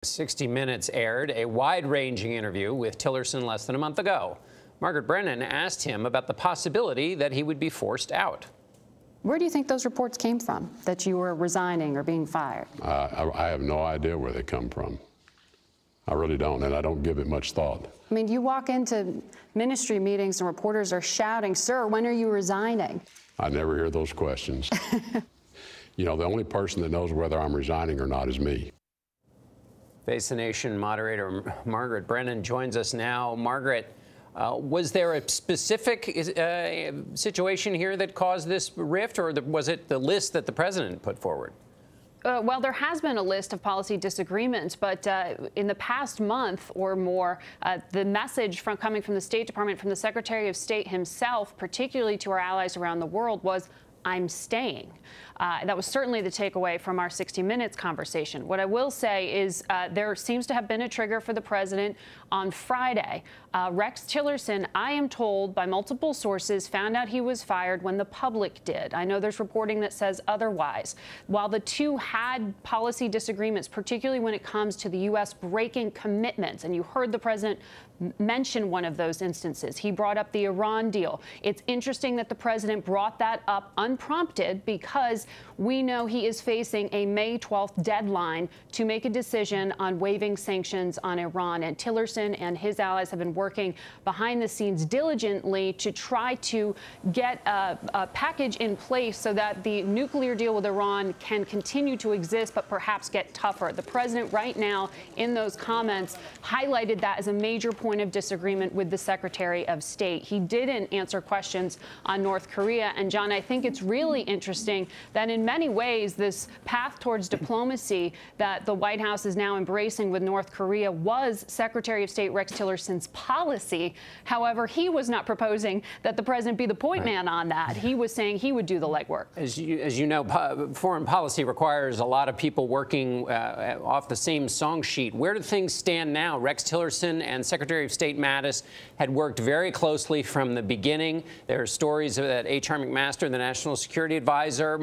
60 Minutes aired a wide-ranging interview with Tillerson less than a month ago. Margaret Brennan asked him about the possibility that he would be forced out. Where do you think those reports came from, that you were resigning or being fired? I have no idea where they come from. I really don't, and I don't give it much thought. I mean, you walk into ministry meetings and reporters are shouting, "Sir, when are you resigning?" I never hear those questions. You know, the only person that knows whether I'm resigning or not is me. Face the Nation moderator Margaret Brennan joins us now. Margaret, was there a specific situation here that caused this rift, or was it the list that the president put forward? Well, there has been a list of policy disagreements, but in the past month or more, the message coming from the State Department, from the Secretary of State himself, particularly to our allies around the world, was, "I'm staying." That was certainly the takeaway from our 60 Minutes conversation. What I will say is there seems to have been a trigger for the president on Friday. Rex Tillerson, I am told by multiple sources, found out he was fired when the public did. I know there's reporting that says otherwise. While the two had policy disagreements, particularly when it comes to the U.S. breaking commitments, and you heard the president mention one of those instances. He brought up the Iran deal. It's interesting that the president brought that up unprompted because we know he is facing a May 12th deadline to make a decision on waiving sanctions on Iran. And Tillerson and his allies have been working behind the scenes diligently to try to get a package in place so that the nuclear deal with Iran can continue to exist, but perhaps get tougher. The president right now in those comments highlighted that as a major point of disagreement with the Secretary of State. He didn't answer questions on North Korea. And John, I think it's really interesting that in many ways this path towards diplomacy that the White House is now embracing with North Korea was Secretary of State Rex Tillerson's policy. However, he was not proposing that the president be the point man on that. He was saying he would do the legwork. As you know, foreign policy requires a lot of people working off the same song sheet. Where do things stand now? Rex Tillerson and Secretary of State Mattis had worked very closely from the beginning. There are stories that H.R. McMaster, the National Security Advisor,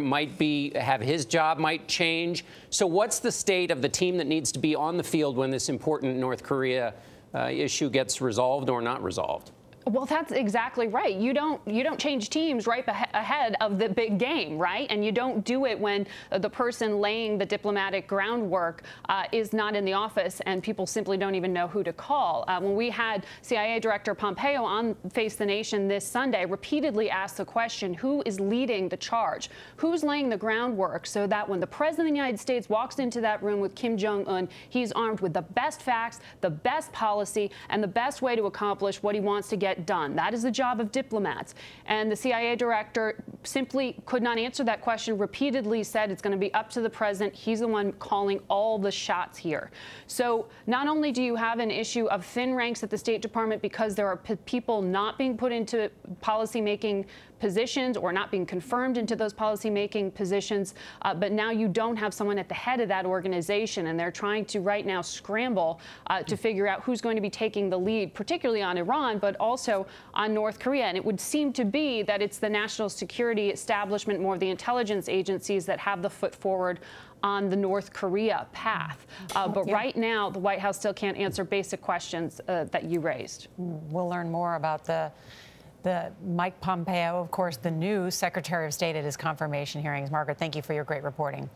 have his job might change. So what's the state of the team that needs to be on the field when this important North Korea issue gets resolved or not resolved? Well, that's exactly right. You don't change teams right ahead of the big game, right? And you don't do it when the person laying the diplomatic groundwork is not in the office and people simply don't even know who to call. When we had CIA Director Pompeo on Face the Nation this Sunday, repeatedly asked the question, who is leading the charge? Who's laying the groundwork so that when the President of the United States walks into that room with Kim Jong-un, he's armed with the best facts, the best policy, and the best way to accomplish what he wants to get done. That is the job of diplomats. And the CIA director simply could not answer that question, repeatedly said it's going to be up to the president. He's the one calling all the shots here. So not only do you have an issue of thin ranks at the State Department because there are people not being put into policymaking positions or not being confirmed into those policymaking positions, but now you don't have someone at the head of that organization, and they're trying to right now scramble to figure out who's going to be taking the lead, particularly on Iran, but also on North Korea. And it would seem to be that it's the national security establishment, more of the intelligence agencies, that have the foot forward on the North Korea path. But right now, the White House still can't answer basic questions that you raised. We'll learn more about the Mike Pompeo, of course, the new Secretary of State at his confirmation hearings. Margaret, thank you for your great reporting.